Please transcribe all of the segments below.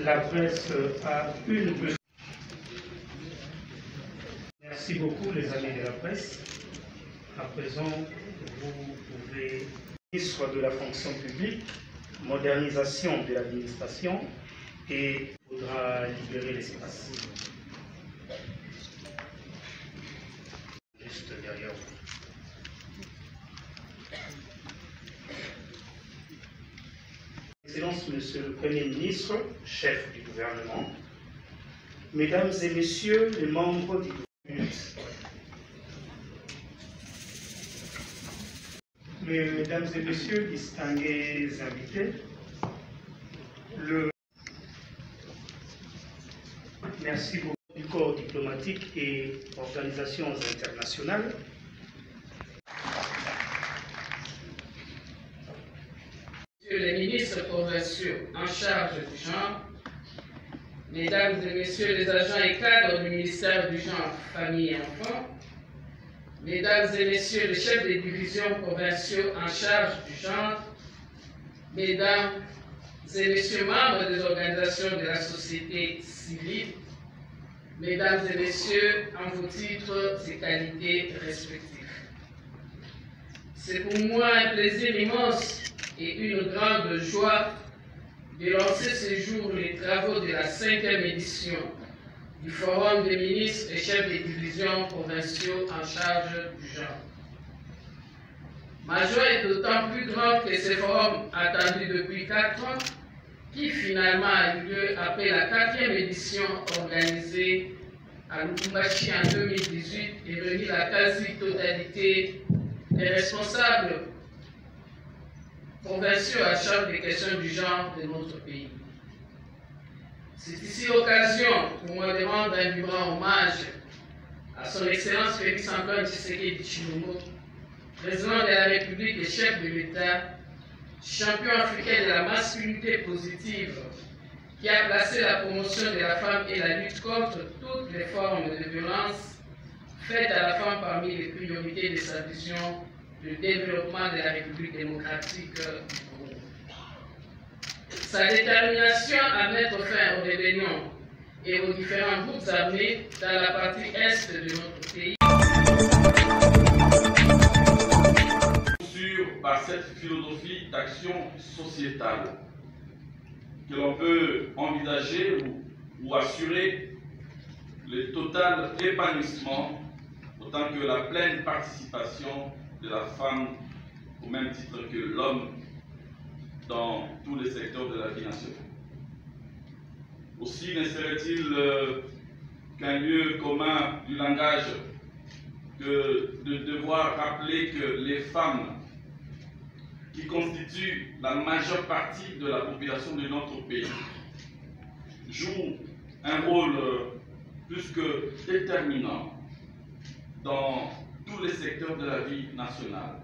la presse a une... Merci beaucoup les amis de la presse. À présent, vous pouvez... Ministre de la fonction publique, modernisation de l'administration et il faudra libérer l'espace. Juste derrière vous. Excellence, Monsieur le Premier ministre, chef du gouvernement, Mesdames et Messieurs les membres du gouvernement, Mesdames et Messieurs, distingués invités, merci beaucoup du corps diplomatique et organisations internationales. Messieurs les ministres provinciaux en charge du genre, Mesdames et Messieurs les agents et cadres du ministère du Genre, Famille et Enfants, Mesdames et Messieurs les chefs des divisions provinciaux en charge du genre, Mesdames et Messieurs membres des organisations de la société civile, Mesdames et Messieurs en vos titres et qualités respectifs. C'est pour moi un plaisir immense et une grande joie de lancer ce jour les travaux de la 5e édition du Forum des ministres et chefs des divisions provinciaux en charge du genre. Ma joie est d'autant plus grande que ce forum, attendu depuis 4 ans, qui finalement a eu lieu après la 4e édition organisée à Lubumbashi en 2018 et réunit la quasi-totalité des responsables provinciaux à charge des questions du genre de notre pays. C'est ici l'occasion pour moi de rendre un vibrant hommage à son Excellence Félix Antoine Tshisekedi Tshilombo, président de la République et chef de l'État, champion africain de la masculinité positive, qui a placé la promotion de la femme et la lutte contre toutes les formes de violence faites à la femme parmi les priorités de sa vision de développement de la République démocratique du Congo. Sa détermination à mettre fin aux rébellions et aux différents groupes armés dans la partie est de notre pays. Par cette philosophie d'action sociétale que l'on peut envisager ou assurer le total épanouissement autant que la pleine participation de la femme au même titre que l'homme dans tous les secteurs de la vie nationale. Aussi ne serait-il qu'un lieu commun du langage que de devoir rappeler que les femmes qui constituent la majeure partie de la population de notre pays jouent un rôle plus que déterminant dans tous les secteurs de la vie nationale.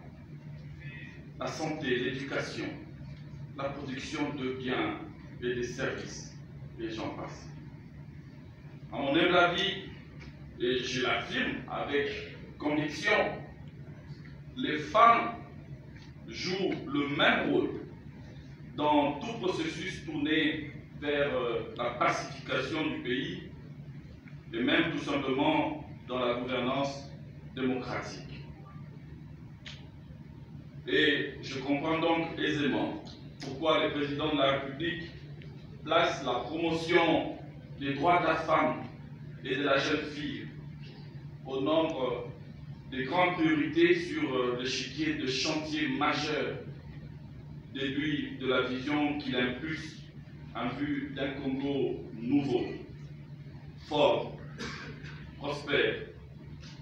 La santé, l'éducation, la production de biens et de services, et j'en passe. À mon humble avis, et je l'affirme avec conviction, les femmes jouent le même rôle dans tout processus tourné vers la pacification du pays et même tout simplement dans la gouvernance démocratique. Et je comprends donc aisément pourquoi le président de la République place la promotion des droits de la femme et de la jeune fille au nombre des grandes priorités sur l'échiquier de chantier majeur déduit de la vision qu'il impulse en vue d'un Congo nouveau, fort, prospère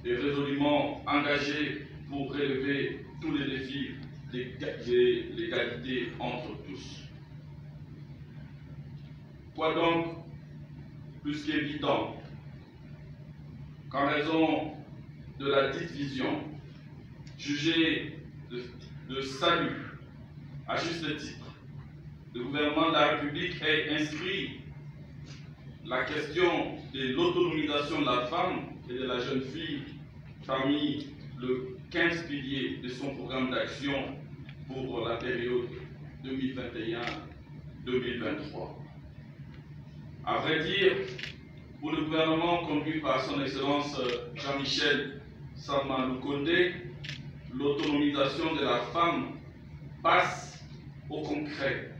et résolument engagé pour relever tous les défis de l'égalité entre tous. Quoi donc plus qu'évident qu'en raison de la dite vision, jugée de salut à juste titre, le gouvernement de la République ait inscrit la question de l'autonomisation de la femme et de la jeune fille parmi le 15 piliers de son programme d'action pour la période 2021-2023. À vrai dire, pour le gouvernement conduit par son Excellence Jean-Michel Sama Lukonde, l'autonomisation de la femme passe au concret,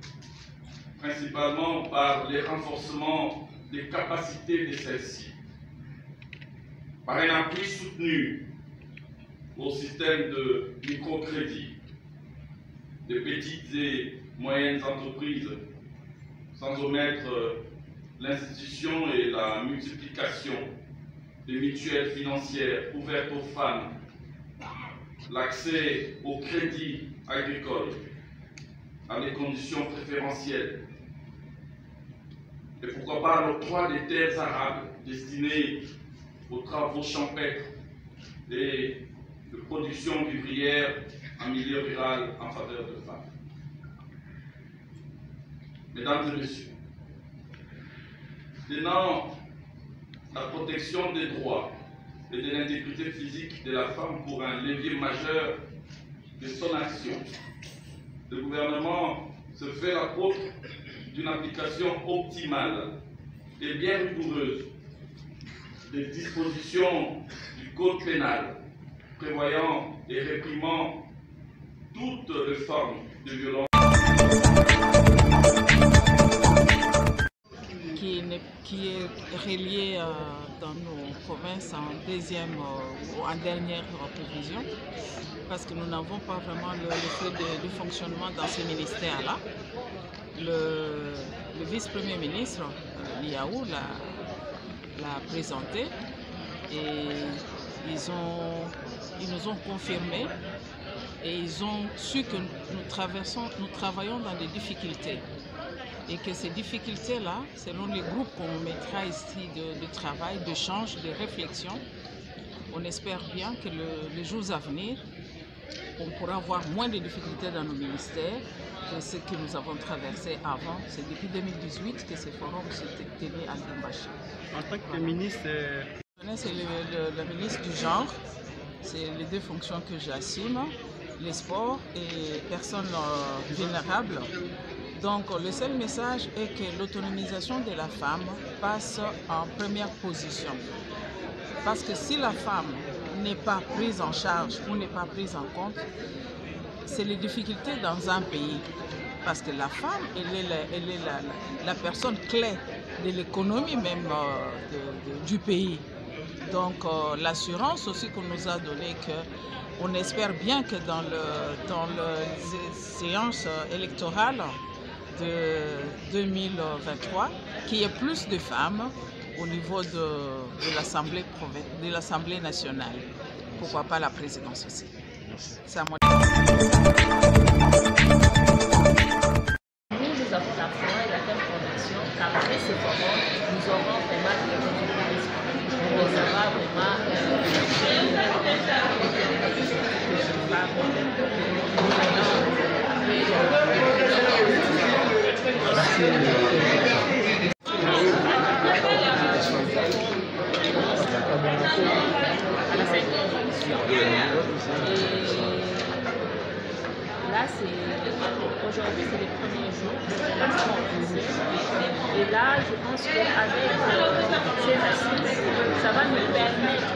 principalement par les renforcements des capacités de celle-ci, par un appui soutenu au système de microcrédit, de petites et moyennes entreprises, sans omettre l'institution et la multiplication des mutuelles financières ouvertes aux femmes, l'accès au crédit agricole à des conditions préférentielles, et pourquoi pas l'octroi des terres arables destinées aux travaux champêtres et de production vivrière en milieu rural en faveur de femmes. Mesdames et messieurs, tenant la protection des droits et de l'intégrité physique de la femme pour un levier majeur de son action, le gouvernement se fait l'apôtre d'une application optimale et bien rigoureuse des dispositions du Code pénal prévoyant et réprimant toutes les formes de violence qui est relié dans nos provinces en deuxième ou en dernière provision, parce que nous n'avons pas vraiment le fait de fonctionnement dans ce ministère-là. Le vice-premier ministre, Liaou, l'a présenté et ils nous ont confirmé et ils ont su que nous travaillons dans des difficultés. Et que ces difficultés-là, selon les groupes qu'on mettra ici de travail, d'échange, de réflexion, on espère bien que les jours à venir, on pourra avoir moins de difficultés dans nos ministères que ce que nous avons traversé avant. C'est depuis 2018 que ce forum s'est tenu à Lubumbashi. En tant que ministre... C'est le ministre du genre, c'est les deux fonctions que j'assume, les sports et personnes vulnérables. Donc le seul message est que l'autonomisation de la femme passe en première position. Parce que si la femme n'est pas prise en charge ou n'est pas prise en compte, c'est les difficultés dans un pays. Parce que la femme, elle est la personne clé de l'économie même du pays. Donc l'assurance aussi qu'on nous a donnée qu'on espère bien que dans les séances électorales de 2023, qu'il y ait plus de femmes au niveau de l'Assemblée nationale. Pourquoi pas la présidence aussi. C'est à moi. Nous avons la foi et la ferme conviction qu'après ce forum, nous aurons vraiment des résultats. On saura vraiment aujourd'hui, c'est les premiers jours, et là, je pense qu'avec ces assises, ça va nous permettre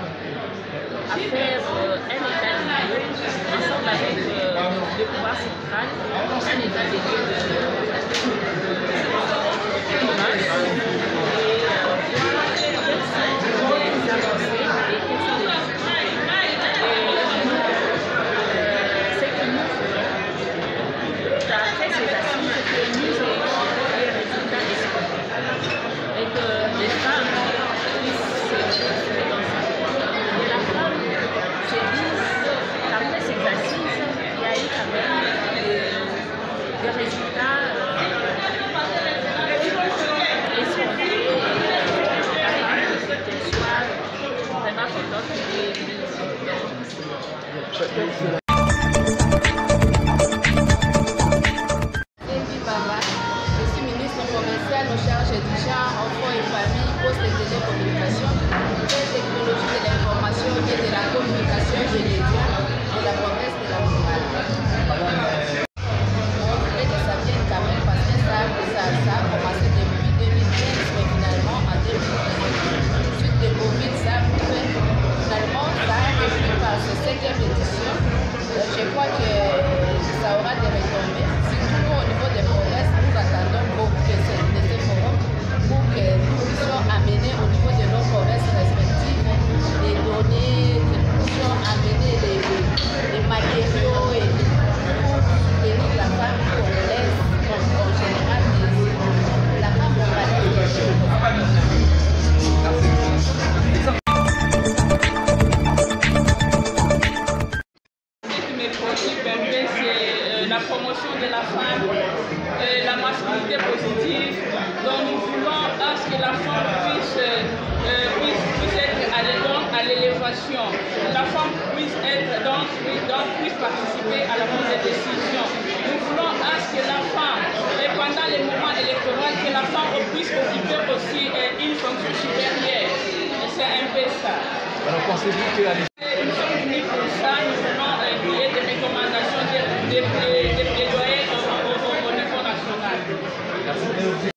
à faire un état des lieux, ensemble avec le pouvoir central, un état des lieux de l'image, et voir quelles sont les avancées et quelles sont les après ces assises, que nous ayons des résultats escomptés et que les femmes puissent se dans ça. Et la femme se dise qu'après ces assises, il y a eu quand même des résultats. formation, la femme puisse participer à la prise de décision. Nous voulons à ce que la femme, et pendant les moments électoraux, que la femme puisse occuper aussi une fonction supérieure. C'est un peu ça. Alors pensez-vous que nous sommes unis pour ça, nous voulons créer des recommandations, des plaidoyers au niveau national. Merci.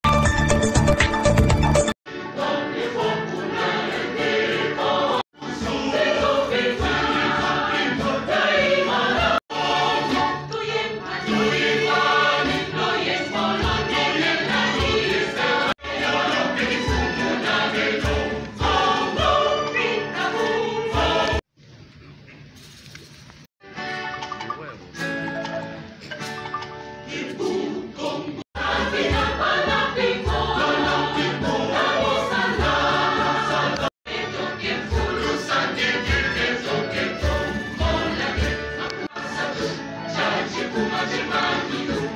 Thank you.